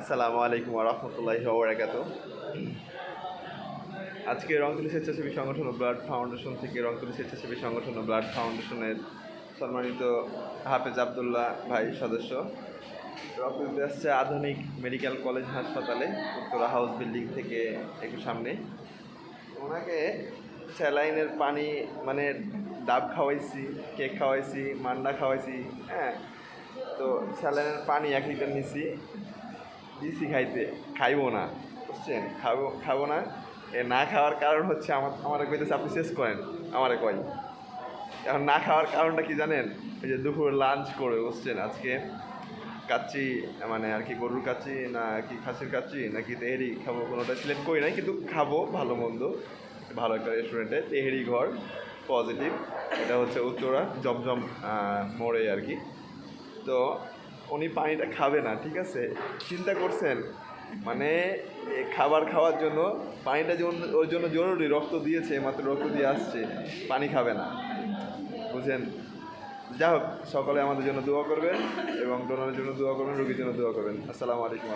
আসসালামু আলাইকুম ওয়া রাহমাতুল্লাহি ওয়া বারাকাতুহু। আজকে রংতুলি স্বেচ্ছাসেবী সংগঠন ও ব্লাড ফাউন্ডেশন থেকে রংতুলি স্বেচ্ছাসেবী সংগঠন ও ব্লাড ফাউন্ডেশনের সম্মানিত হাফেজ আবদুল্লাহ ভাই সদস্য রক্ত দিতে আসছে আধুনিক মেডিকেল কলেজ হাসপাতালে, উত্তরা হাউস বিল্ডিং থেকে একটু সামনে। ওনাকে স্যালাইনের পানি মানে ডাব খাওয়াইছি, কেক খাওয়াইছি, মান্ডা খাওয়াইছি, হ্যাঁ। তো স্যালাইনের পানি 1 লিটার নিছি, দিছি খাইতে, খাইবো না, বুঝছেন? খাবো না। না খাওয়ার কারণ হচ্ছে আমারে কইতেছে আপনি শেষ করেন, আমারে কয়। এখন না খাওয়ার কারণটা কি জানেন? ওই যে দুপুর লাঞ্চ করে, বুঝছেন, আজকে কাচ্চি মানে আর কি গরুর কাচ্চি না কি খাসির কাচ্চি নাকি তেহেরি খাবো, কোনোটা সিলেক্ট করি নাই, কিন্তু খাবো ভালো মন্দ ভালো একটা রেস্টুরেন্টে, তেহেরি ঘর পজিটিভ। এটা হচ্ছে উত্তরা জমজম মোড়ে আর কি। তো উনি পানিটা খাবে না, ঠিক আছে? চিন্তা করছেন মানে খাবার খাওয়ার জন্য পানিটা যেমন ওর জন্য জরুরি, রক্ত দিয়েছে, মাত্র রক্ত দিয়ে আসছে, পানি খাবে না, বুঝেন? যাই হোক, সকলে আমাদের জন্য দোয়া করবেন এবং ডোনারের জন্য দোয়া করবেন, রোগীর জন্য দোয়া করবেন। আসসালামু আলাইকুম।